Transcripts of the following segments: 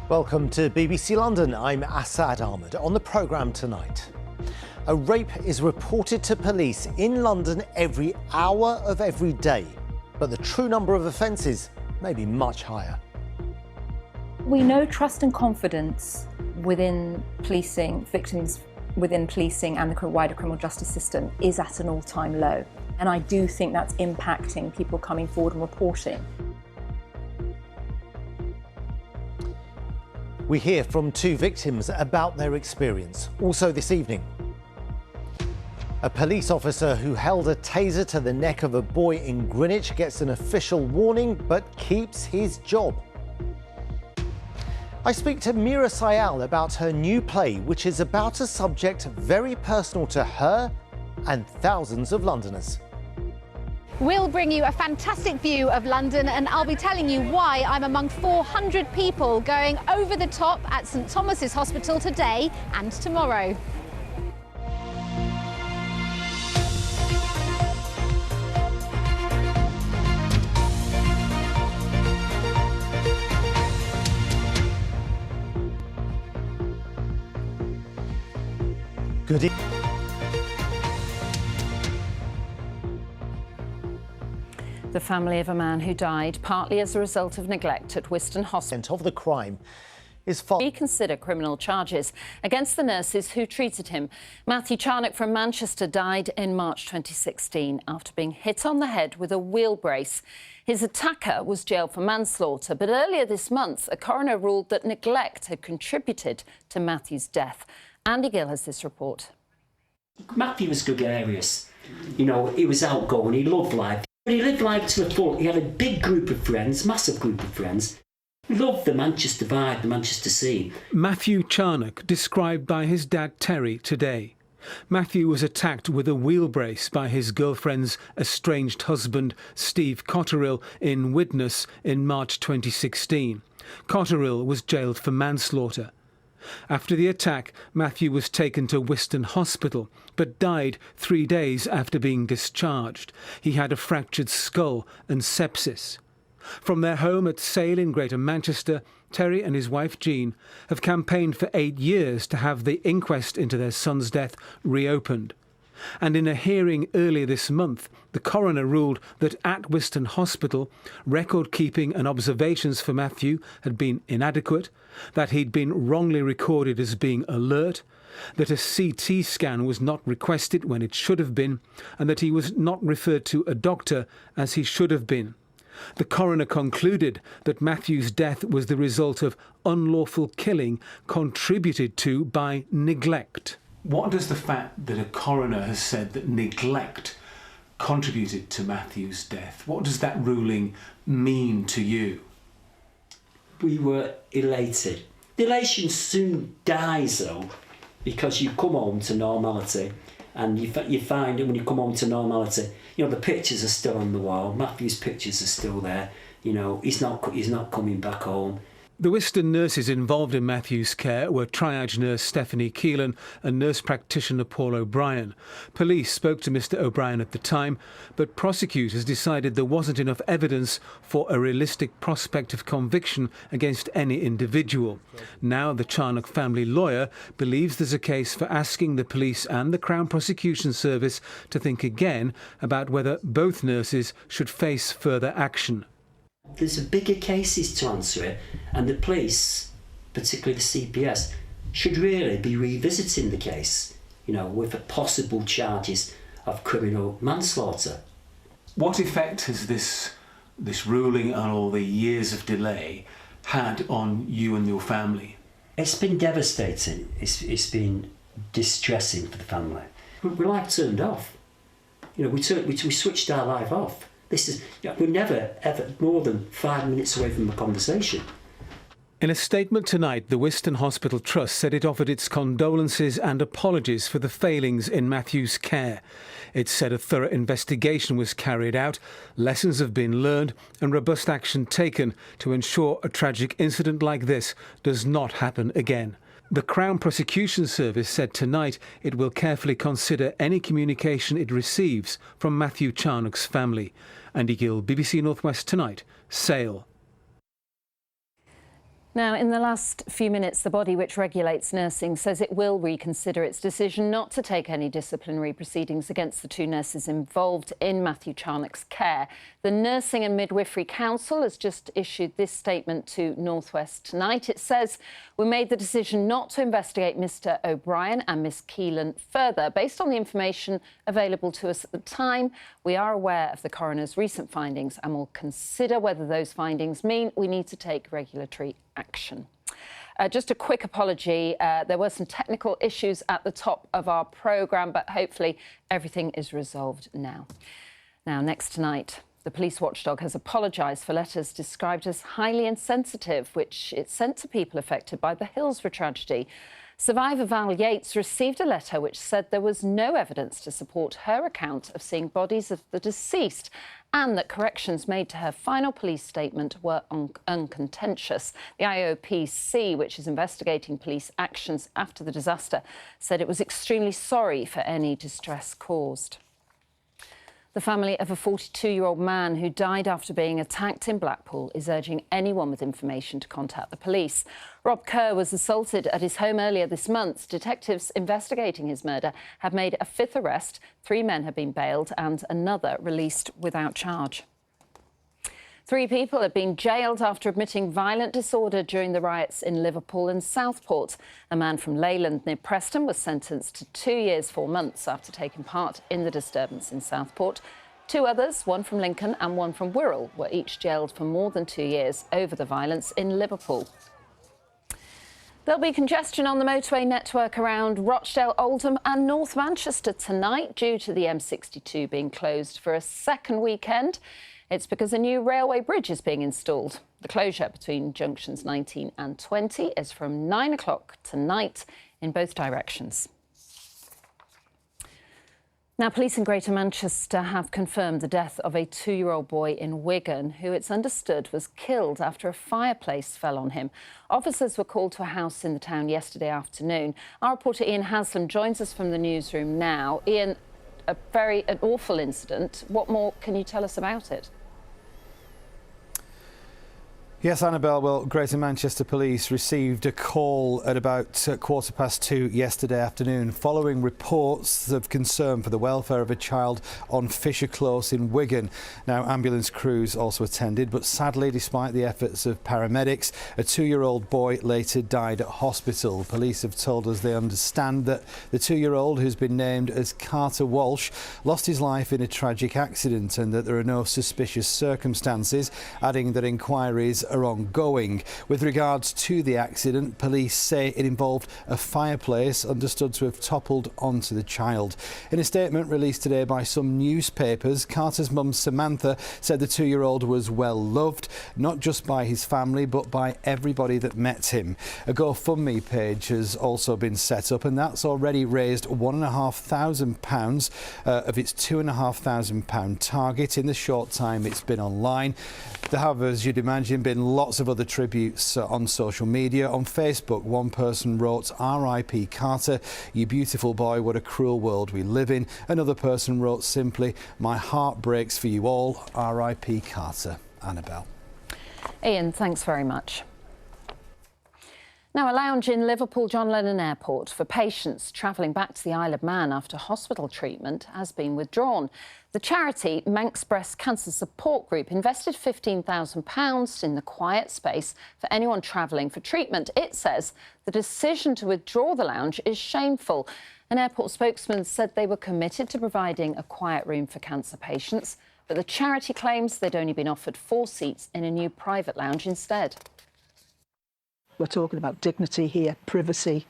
Welcome to BBC London. I'm Assad Ahmed. On the programme tonight, a rape is reported to police in London every hour of every day, but the true number of offences may be much higher. We know trust and confidence within policing, victims within policing and the wider criminal justice system is at an all-time low. And I do think that's impacting people coming forward and reporting. We hear from two victims about their experience. Also this evening, a police officer who held a taser to the neck of a boy in Greenwich gets an official warning but keeps his job. I speak to Mira Sayal about her new play, which is about a subject very personal to her and thousands of Londoners. We'll bring you a fantastic view of London, and I'll be telling you why I'm among 400 people going over the top at St Thomas's Hospital today and tomorrow. Good evening. The family of a man who died partly as a result of neglect at Whiston Hospital Of the crime is reconsider criminal charges against the nurses who treated him. Matthew Charnock from Manchester died in March 2016 after being hit on the head with a wheel brace. His attacker was jailed for manslaughter, but earlier this month, a coroner ruled that neglect had contributed to Matthew's death. Andy Gill has this report. Matthew was gregarious. You know, he was outgoing, he loved life. He lived life to the full. He had a big group of friends, massive group of friends. He loved the Manchester vibe, the Manchester scene. Matthew Charnock, described by his dad Terry today. Matthew was attacked with a wheel brace by his girlfriend's estranged husband, Steve Cotterill, in Widnes in March 2016. Cotterill was jailed for manslaughter. After the attack, Matthew was taken to Whiston Hospital, but died 3 days after being discharged. He had a fractured skull and sepsis. From their home at Sale in Greater Manchester, Terry and his wife Jean have campaigned for 8 years to have the inquest into their son's death reopened. And in a hearing earlier this month, the coroner ruled that at Whiston Hospital, record-keeping and observations for Matthew had been inadequate, that he'd been wrongly recorded as being alert, that a CT scan was not requested when it should have been, and that he was not referred to a doctor as he should have been. The coroner concluded that Matthew's death was the result of unlawful killing contributed to by neglect. What does the fact that a coroner has said that neglect contributed to Matthew's death, what does that ruling mean to you? We were elated. The elation soon dies though, because you come home to normality, and you find that when you come home to normality, you know, the pictures are still on the wall, Matthew's pictures are still there, you know, he's not coming back home. The Whiston nurses involved in Matthew's care were triage nurse Stephanie Keelan and nurse practitioner Paul O'Brien. Police spoke to Mr O'Brien at the time, but prosecutors decided there wasn't enough evidence for a realistic prospect of conviction against any individual. Now the Charnock family lawyer believes there's a case for asking the police and the Crown Prosecution Service to think again about whether both nurses should face further action. There's bigger cases to answer it, and the police, particularly the CPS, should really be revisiting the case, you know, with possible charges of criminal manslaughter. What effect has this ruling and all the years of delay had on you and your family? It's been devastating. It's been distressing for the family. We're like turned off. You know, we switched our life off. We're never, ever more than 5 minutes away from a conversation. In a statement tonight, the Whiston Hospital Trust said it offered its condolences and apologies for the failings in Matthew's care. It said a thorough investigation was carried out, lessons have been learned and robust action taken to ensure a tragic incident like this does not happen again. The Crown Prosecution Service said tonight it will carefully consider any communication it receives from Matthew Charnock's family. Andy Gill, BBC North West Tonight, Sale. Now, in the last few minutes, the body which regulates nursing says it will reconsider its decision not to take any disciplinary proceedings against the two nurses involved in Matthew Charnock's care. The Nursing and Midwifery Council has just issued this statement to North West Tonight. It says, "We made the decision not to investigate Mr O'Brien and Miss Keelan further. Based on the information available to us at the time, we are aware of the coroner's recent findings and will consider whether those findings mean we need to take regulatory action." Just a quick apology. There were some technical issues at the top of our programme, but hopefully everything is resolved now. Now, next tonight, the police watchdog has apologised for letters described as highly insensitive, which it sent to people affected by the Hillsborough tragedy. Survivor Val Yates received a letter which said there was no evidence to support her account of seeing bodies of the deceased and that corrections made to her final police statement were uncontentious. The IOPC, which is investigating police actions after the disaster, said it was extremely sorry for any distress caused. The family of a 42-year-old man who died after being attacked in Blackpool is urging anyone with information to contact the police. Rob Kerr was assaulted at his home earlier this month. Detectives investigating his murder have made a 5th arrest. 3 men have been bailed and another released without charge. 3 people have been jailed after admitting violent disorder during the riots in Liverpool and Southport. A man from Leyland near Preston was sentenced to 2 years 4 months after taking part in the disturbance in Southport. 2 others, one from Lincoln and one from Wirral, were each jailed for more than 2 years over the violence in Liverpool. There'll be congestion on the motorway network around Rochdale, Oldham and North Manchester tonight due to the M62 being closed for a second weekend. It's because a new railway bridge is being installed. The closure between junctions 19 and 20 is from 9 o'clock tonight in both directions. Now, police in Greater Manchester have confirmed the death of a 2-year-old boy in Wigan, who it's understood was killed after a fireplace fell on him. Officers were called to a house in the town yesterday afternoon. Our reporter Ian Haslam joins us from the newsroom now. Ian, an awful incident. What more can you tell us about it? Yes, Annabelle, well, Greater Manchester Police received a call at about 2:15 yesterday afternoon following reports of concern for the welfare of a child on Fisher Close in Wigan. Now, ambulance crews also attended, but sadly, despite the efforts of paramedics, a 2-year-old boy later died at hospital. Police have told us they understand that the 2-year-old, who's been named as Carter Walsh, lost his life in a tragic accident and that there are no suspicious circumstances, adding that inquiries are ongoing. With regards to the accident, police say it involved a fireplace understood to have toppled onto the child. In a statement released today by some newspapers, Carter's mum Samantha said the 2-year-old was well loved, not just by his family but by everybody that met him. A GoFundMe page has also been set up and that's already raised £1,500 of its £2,500 target in the short time it's been online. There have, as you'd imagine, been lots of other tributes on social media. On Facebook, one person wrote, "R.I.P. Carter, you beautiful boy, what a cruel world we live in." Another person wrote simply, "My heart breaks for you all, R.I.P. Carter." Annabelle. Ian, thanks very much. Now, a lounge in Liverpool John Lennon Airport for patients travelling back to the Isle of Man after hospital treatment has been withdrawn. The charity Manx Breast Cancer Support Group invested £15,000 in the quiet space for anyone travelling for treatment. It says the decision to withdraw the lounge is shameful. An airport spokesman said they were committed to providing a quiet room for cancer patients, but the charity claims they'd only been offered 4 seats in a new private lounge instead. We're talking about dignity here, privacy.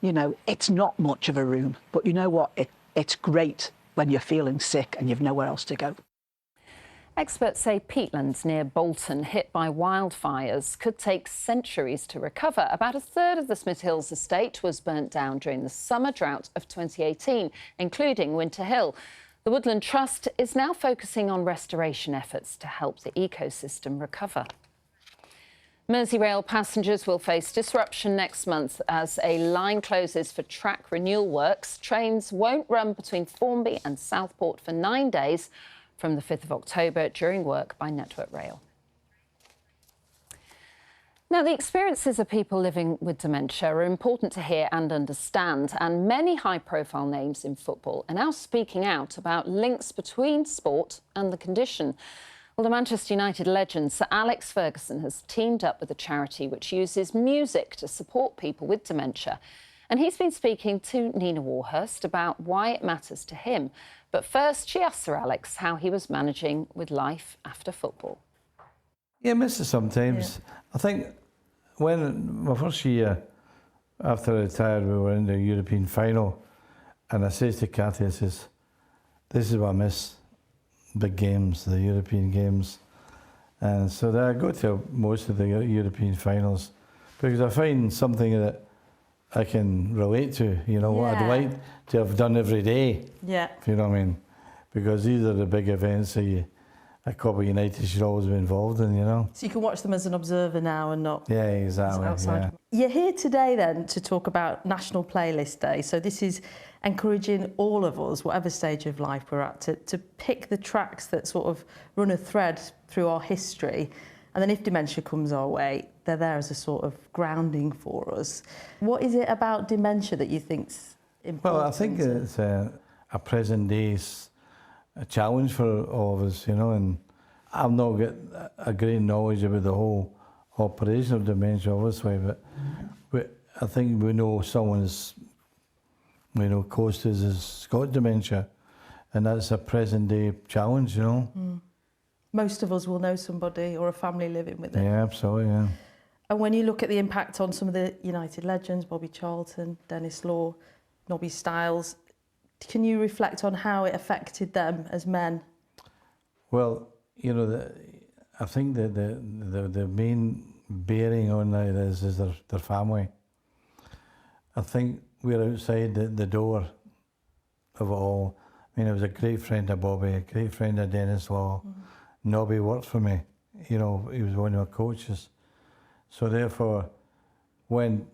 You know, it's not much of a room, but you know what? It's great when you're feeling sick and you've nowhere else to go. Experts say peatlands near Bolton, hit by wildfires, could take centuries to recover. About a third of the Smith Hills estate was burnt down during the summer drought of 2018, including Winter Hill. The Woodland Trust is now focusing on restoration efforts to help the ecosystem recover. Merseyrail passengers will face disruption next month as a line closes for track renewal works. Trains won't run between Formby and Southport for 9 days from the 5th of October during work by Network Rail. Now, the experiences of people living with dementia are important to hear and understand, and many high-profile names in football are now speaking out about links between sport and the condition. Well, the Manchester United legend Sir Alex Ferguson has teamed up with a charity which uses music to support people with dementia. And he's been speaking to Nina Warhurst about why it matters to him. But first, she asked Sir Alex how he was managing with life after football. Yeah, I miss it sometimes. Yeah. I think when my first year after I retired, we were in the European final, and I said to Cathy, I says, this is what I miss, big games, the European games. And so I go to most of the European finals because I find something that I can relate to, you know, what I'd like to have done every day, if you know what I mean. Because these are the big events that a club of United should always be involved in, you know. So you can watch them as an observer now and not exactly, outside. Yeah. You're here today then to talk about National Playlist Day. So this is encouraging all of us, whatever stage of life we're at, to pick the tracks that sort of run a thread through our history. And then if dementia comes our way, they're there as a sort of grounding for us. What is it about dementia that you think's important? Well, I think it's a present day's a challenge for all of us, you know, and I've not got a great knowledge about the whole operation of dementia, obviously, but I think we know someone's, you know, close to us has got dementia, and that's a present day challenge, you know. Most of us will know somebody or a family living with it. Yeah, absolutely, yeah. And when you look at the impact on some of the United legends, Bobby Charlton, Dennis Law, Nobby Stiles, can you reflect on how it affected them as men? Well, you know, I think that the main bearing on that is their family. I think we're outside the door of it all. I mean, I was a great friend of Bobby, a great friend of Dennis Law. Nobby worked for me. You know, he was one of my coaches. So therefore, when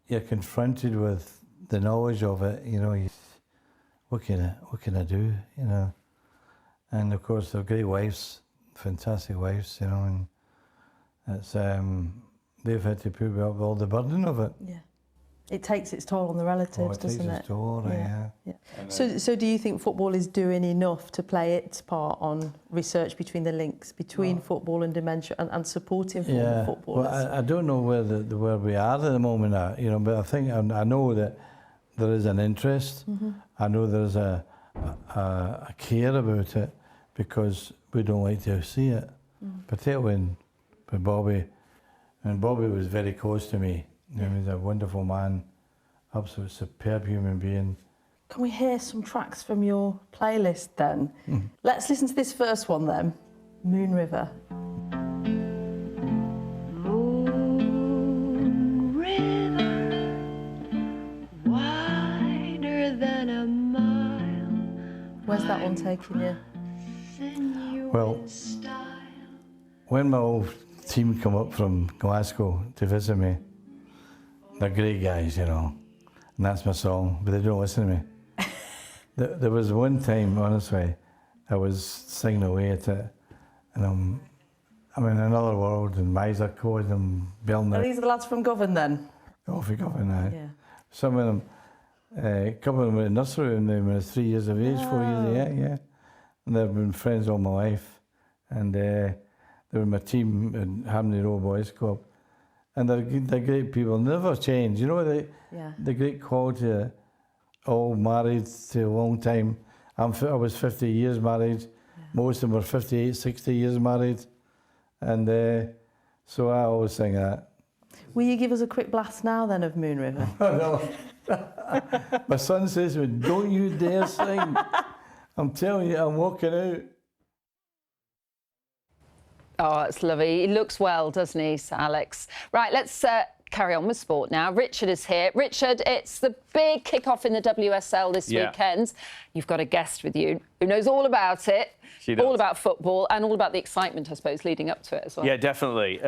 you're confronted with the knowledge of it, you know, what can I do, you know? And of course, they're great wives, fantastic wives, you know, and it's they've had to put up with all the burden of it. Yeah, it takes its toll on the relatives, doesn't it? It takes its toll, yeah. So do you think football is doing enough to play its part on research between the links between football and dementia and supporting former footballers? Well, I don't know where we are at the moment, you know, but I think I know that there is an interest. I know there's a care about it because we don't like to see it. Particularly when Bobby, and Bobby was very close to me. He was a wonderful man, absolute superb human being. Can we hear some tracks from your playlist then? Let's listen to this first one then, Moon River. Where's that one taking you? Well, when my old team come up from Glasgow to visit me, they're great guys, you know, and that's my song, but they don't listen to me. There was one time, honestly, I was singing away at it, and I'm in another world, and my eyes are closed, and belting Are it. these the lads from Govan then? Oh, for Govan, now. Some of them, a couple of them were in nursery when they were 3 years of age, 4 years, yeah. And they've been friends all my life. And they were my team in Hamley Row Boys Club. And they're great people, never change. You know, the great quality, all married to a long time. I was 50 years married. Most of them were 58, 60 years married. And so I always sing that. Will you give us a quick blast now then of Moon River? No. My son says to me, don't you dare sing. I'm telling you, I'm walking out. Oh, it's lovely. He looks well, doesn't he, Sir Alex? Right, let's carry on with sport now. Richard is here. Richard, it's the big kick-off in the WSL this weekend. You've got a guest with you who knows all about it. She does. All about football and all about the excitement, I suppose, leading up to it as well. Yeah, definitely.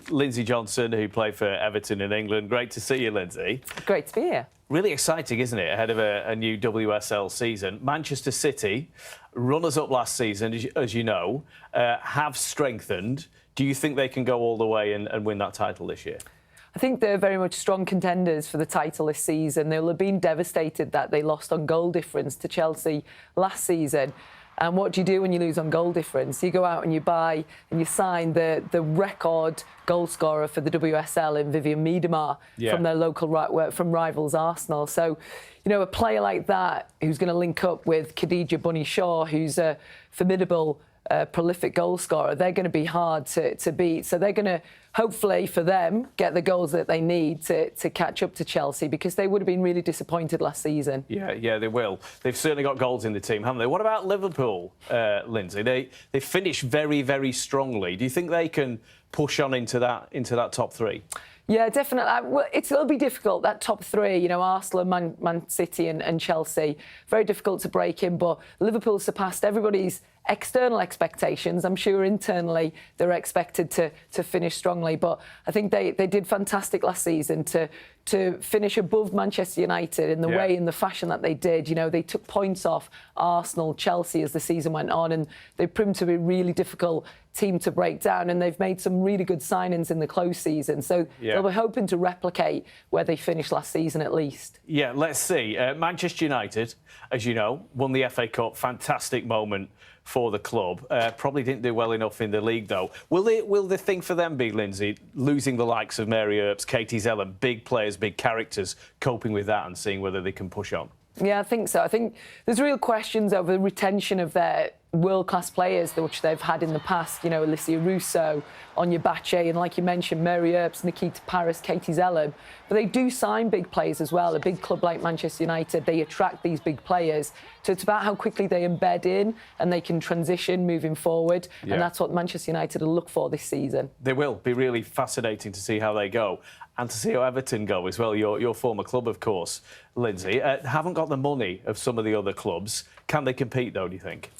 Lindsay Johnson, who played for Everton in England. Great to see you, Lindsay. Great to be here. Really exciting, isn't it, ahead of a new WSL season? Manchester City, runners-up last season, as you know, have strengthened. Do you think they can go all the way and win that title this year? I think they're very much strong contenders for the title this season. They'll have been devastated that they lost on goal difference to Chelsea last season. And what do you do when you lose on goal difference? You go out and you buy and you sign the record goal scorer for the WSL in Vivian Miedema from their local from rivals Arsenal. So, you know, a player like that who's going to link up with Khadija Bunny Shaw, who's a formidable, prolific goal scorer, they're going to be hard to beat. So they're going to, hopefully for them, get the goals that they need to catch up to Chelsea, because they would have been really disappointed last season. Yeah, they will. They've certainly got goals in the team, haven't they? What about Liverpool, Lindsay? They finished very, very strongly. Do you think they can push on into that top three? Yeah, definitely. Well, it'll be difficult, that top three, you know, Arsenal, Man City and Chelsea. Very difficult to break in, but Liverpool surpassed everybody's external expectations. I'm sure internally they were expected to finish strongly, but I think they did fantastic last season to finish above Manchester United in the way, in the fashion that they did. You know, they took points off Arsenal, Chelsea as the season went on, and they proved to be a really difficult team to break down, and they've made some really good signings in the close season. So they'll be hoping to replicate where they finished last season at least. Yeah, let's see. Manchester United, as you know, won the FA Cup. Fantastic moment for the club. Probably didn't do well enough in the league, though. Will the thing for them be, Lindsay, losing the likes of Mary Earps, Katie Zellem, big players, big characters, coping with that and seeing whether they can push on? Yeah, I think so. I think there's real questions over the retention of their world-class players, which they've had in the past. You know, Alicia Russo, Anya Bache, and like you mentioned, Mary Earps, Nikita Paris, Katie Zellem. But they do sign big players as well. A big club like Manchester United, they attract these big players. So it's about how quickly they embed in and they can transition moving forward. Yeah. And that's what Manchester United will look for this season. They will be really fascinating to see how they go. And to see how Everton go as well, your former club, of course, Lindsay. Haven't got the money of some of the other clubs. Can they compete, though, do you think?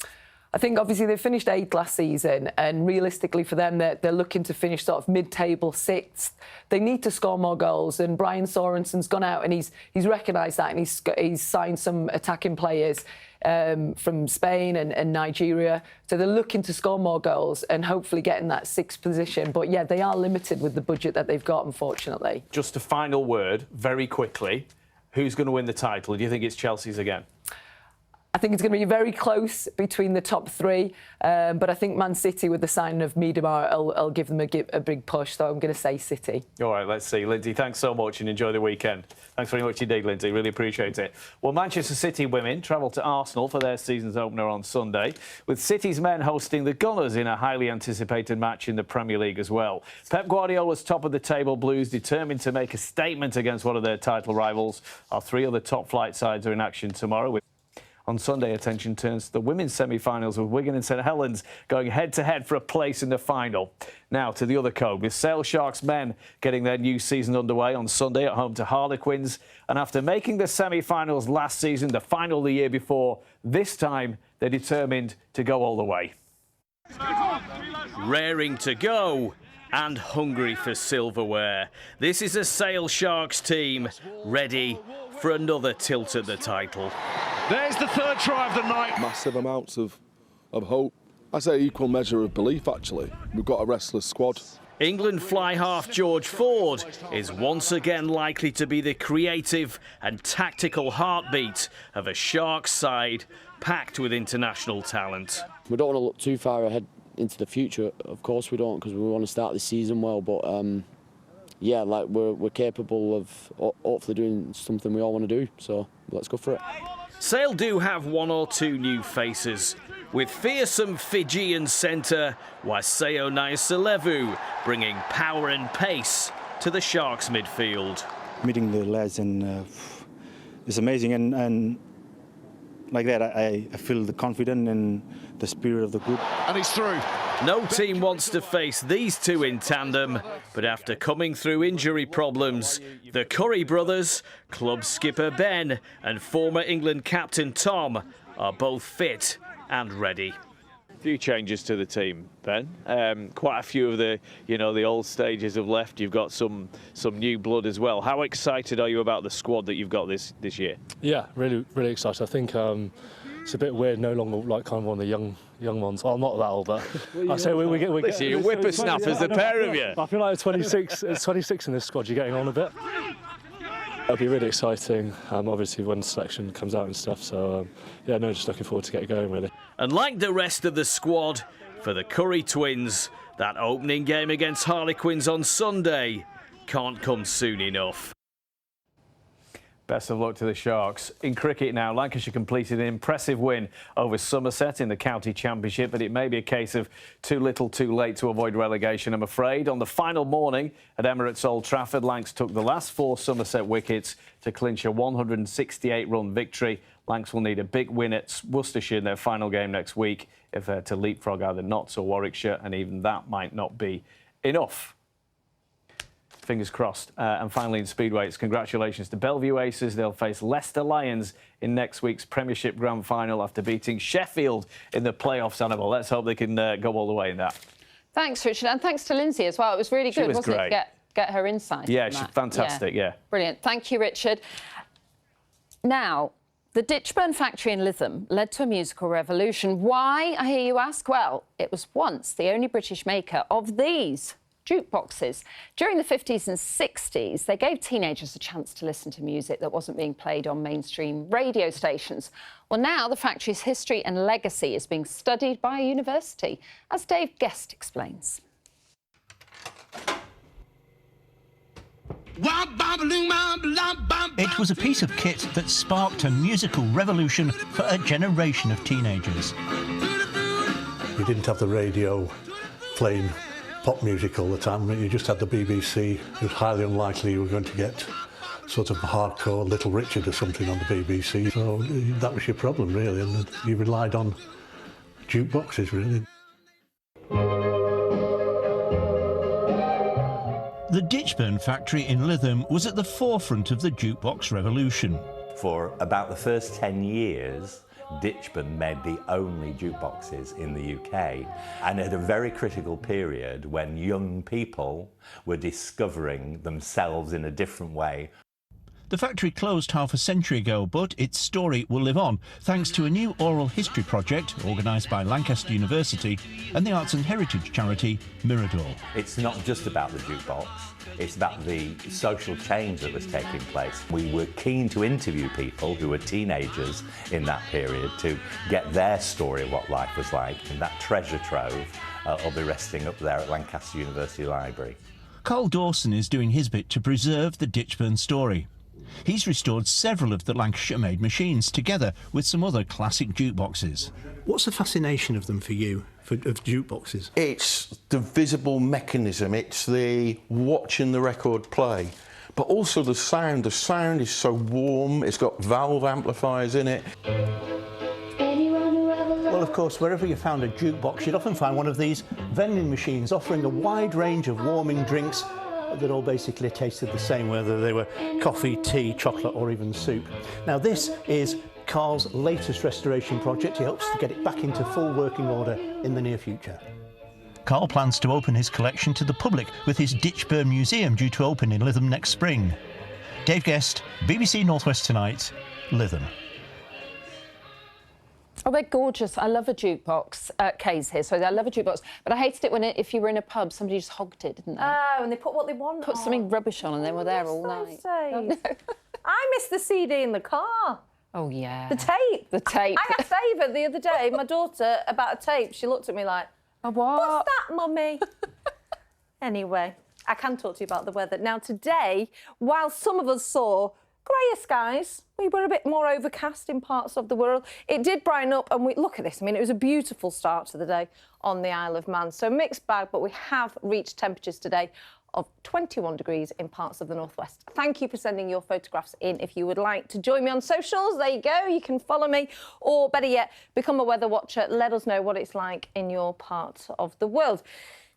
I think, obviously, they finished 8th last season, and realistically for them, they're looking to finish sort of mid-table 6th. They need to score more goals, and Brian Sorensen's gone out and he's recognised that, and he's signed some attacking players from Spain and Nigeria. So they're looking to score more goals and hopefully get in that 6th position. But, yeah, they are limited with the budget that they've got, unfortunately. Just a final word, very quickly. Who's going to win the title? Do you think it's Chelsea's again? I think it's going to be very close between the top 3, but I think Man City, with the signing of Miedema, will give them a big push, so I'm going to say City. All right, let's see. Lindsay, thanks so much and enjoy the weekend. Thanks very much indeed, Lindsay. Really appreciate it. Well, Manchester City women travel to Arsenal for their season's opener on Sunday, with City's men hosting the Gunners in a highly anticipated match in the Premier League as well. Pep Guardiola's top-of-the-table Blues determined to make a statement against one of their title rivals. Our 3 other top-flight sides are in action tomorrow. On Sunday, attention turns to the women's semi-finals, with Wigan and St Helens going head-to-head for a place in the final. Now to the other code, with Sale Sharks men getting their new season underway on Sunday at home to Harlequins. And after making the semi-finals last season, the final the year before, this time they're determined to go all the way. Raring to go and hungry for silverware. This is a Sale Sharks team ready for another tilt at the title. There's the 3rd try of the night. Massive amounts of hope. I say equal measure of belief, actually. We've got a restless squad. England fly half George Ford is once again likely to be the creative and tactical heartbeat of a Sharks side packed with international talent. We don't want to look too far ahead into the future. Of course we don't, because we want to start the season well, but yeah, like we're capable of hopefully doing something we all want to do, so let's go for it. Sale do have 1 or 2 new faces, with fearsome Fijian centre Waseo Naisalevu bringing power and pace to the Sharks midfield. Meeting the lads and it's amazing, and like that I feel the confidence and the spirit of the group. And he's through. No team wants to face these 2 in tandem, but after coming through injury problems, the Curry brothers, club skipper Ben and former England captain Tom are both fit and ready. A few changes to the team, Ben. Quite a few of the old stages have left. You've got some new blood as well. How excited are you about the squad that you've got this year? Yeah, really excited. I think it's a bit weird, no longer like kind of one of the young ones. Well, I'm not that old, but I say we get. Listen, you're whippersnappers, the pair of you. I feel like 26. It's 26 in this squad. You're getting on a bit. It'll be really exciting, obviously, when selection comes out and stuff. So, yeah, no, just looking forward to get going, really. And like the rest of the squad, for the Curry twins, that opening game against Harlequins on Sunday can't come soon enough. Best of luck to the Sharks. In cricket now, Lancashire completed an impressive win over Somerset in the County Championship, but it may be a case of too little too late to avoid relegation, I'm afraid. On the final morning at Emirates Old Trafford, Lancs took the last 4 Somerset wickets to clinch a 168-run victory. Lancs will need a big win at Worcestershire in their final game next week if they're to leapfrog either Notts or Warwickshire, and even that might not be enough. Fingers crossed. And finally in Speedweights, congratulations to Bellevue Aces. They'll face Leicester Lions in next week's Premiership Grand Final after beating Sheffield in the playoffs, Annabelle. Let's hope they can go all the way in that. Thanks, Richard, and thanks to Lindsay as well. It was really good, wasn't it? Get her insight. Yeah, she's fantastic, yeah. Brilliant. Thank you, Richard. Now, the Ditchburn factory in Lytham led to a musical revolution. Why, I hear you ask? Well, it was once the only British maker of these jukeboxes. During the 50s and 60s, they gave teenagers a chance to listen to music that wasn't being played on mainstream radio stations. Well, now the factory's history and legacy is being studied by a university, as Dave Guest explains. It was a piece of kit that sparked a musical revolution for a generation of teenagers. You didn't have the radio playing pop music all the time. You just had the BBC. It was highly unlikely you were going to get sort of hardcore Little Richard or something on the BBC. So that was your problem, really, and you relied on jukeboxes, really. The Ditchburn factory in Lytham was at the forefront of the jukebox revolution. For about the first 10 years, Ditchburn made the only jukeboxes in the UK, and at a very critical period when young people were discovering themselves in a different way. The factory closed half a century ago, but its story will live on thanks to a new oral history project organised by Lancaster University and the arts and heritage charity Mirador. It's not just about the jukebox, it's about the social change that was taking place. We were keen to interview people who were teenagers in that period to get their story of what life was like, and that treasure trove will be resting up there at Lancaster University Library. Carl Dawson is doing his bit to preserve the Ditchburn story. He's restored several of the Lancashire-made machines together with some other classic jukeboxes. What's the fascination of them for you, of jukeboxes? It's the visible mechanism, it's the watching the record play, but also the sound. The sound is so warm, it's got valve amplifiers in it. Well, of course, wherever you found a jukebox, you'd often find one of these vending machines offering a wide range of warming drinks that all basically tasted the same, whether they were coffee, tea, chocolate or even soup. Now this is Carl's latest restoration project. He hopes to get it back into full working order in the near future. Carl plans to open his collection to the public with his Ditchburn Museum due to open in Lytham next spring. Dave Guest, BBC North West Tonight, Lytham. Oh, they're gorgeous. I love a jukebox. Kay's here, so I love a jukebox. But I hated it when, if you were in a pub, somebody just hogged it, didn't they? Oh, and they put what they want Put something rubbish on and they were there all night. I missed the CD in the car. Oh, yeah. The tape. The tape. I asked Ava the other day, my daughter, about a tape. She looked at me like, what? What's that, Mummy? Anyway, I can talk to you about the weather. Now, today, while some of us saw greyer skies, we were a bit more overcast in parts of the world. It did brighten up, and look at this. I mean, it was a beautiful start to the day on the Isle of Man. So mixed bag, but we have reached temperatures today of 21 degrees in parts of the northwest. Thank you for sending your photographs in. If you would like to join me on socials, there you go. You can follow me, or better yet, become a weather watcher. Let us know what it's like in your part of the world.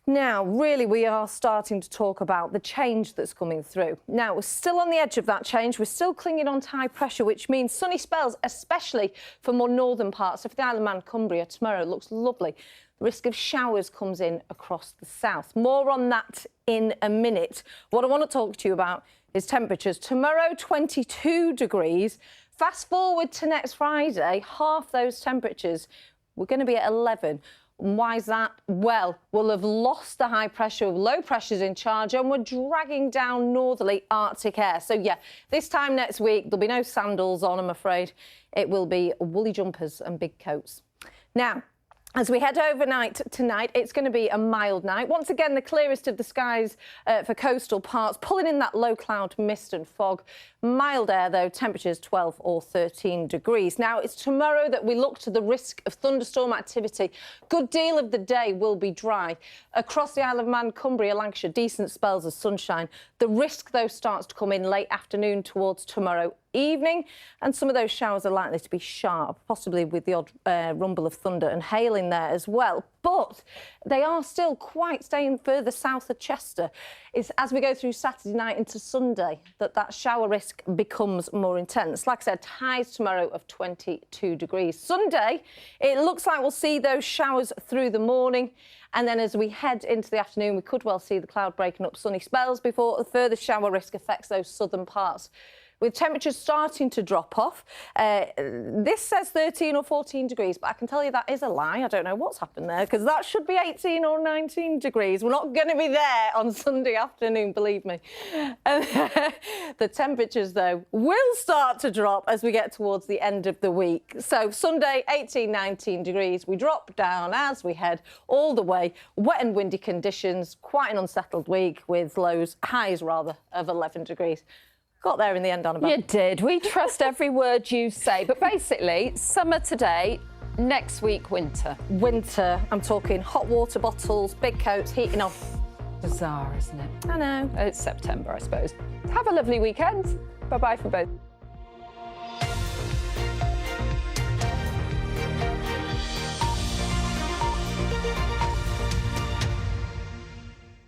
Now, really, we are starting to talk about the change that's coming through. Now, we're still on the edge of that change. We're still clinging on to high pressure, which means sunny spells, especially for more northern parts. Of the Isle of Man, Cumbria, tomorrow looks lovely. The risk of showers comes in across the south. More on that in a minute. What I want to talk to you about is temperatures. Tomorrow, 22 degrees. Fast forward to next Friday, half those temperatures. We're going to be at 11. And why is that? Well, we'll have lost the high pressure, low pressure's in charge, and we're dragging down northerly Arctic air. So, yeah, this time next week, there'll be no sandals on, I'm afraid. It will be woolly jumpers and big coats. Now, as we head overnight tonight, it's going to be a mild night. Once again, the clearest of the skies for coastal parts, pulling in that low cloud mist and fog. Mild air, though, temperatures 12 or 13 degrees. Now, it's tomorrow that we look to the risk of thunderstorm activity. Good deal of the day will be dry. Across the Isle of Man, Cumbria, Lancashire, decent spells of sunshine. The risk, though, starts to come in late afternoon towards tomorrow evening, and some of those showers are likely to be sharp, possibly with the odd rumble of thunder and hail in there as well. But they are still quite staying further south of Chester. It's as we go through Saturday night into Sunday that shower risk becomes more intense. Like I said, highs tomorrow of 22 degrees. Sunday, it looks like we'll see those showers through the morning. And then as we head into the afternoon, we could well see the cloud breaking up sunny spells before the further shower risk affects those southern parts. With temperatures starting to drop off. This says 13 or 14 degrees, but I can tell you that is a lie. I don't know what's happened there, because that should be 18 or 19 degrees. We're not going to be there on Sunday afternoon, believe me. The temperatures, though, will start to drop as we get towards the end of the week. So Sunday, 18, 19 degrees. We drop down as we head all the way. Wet and windy conditions, quite an unsettled week with highs rather, of 11 degrees. Got there in the end, Annabelle. You did. We trust every word you say. But basically, summer today, next week, winter. Winter. I'm talking hot water bottles, big coats, heating off. Bizarre, isn't it? I know. It's September, I suppose. Have a lovely weekend. Bye-bye for both.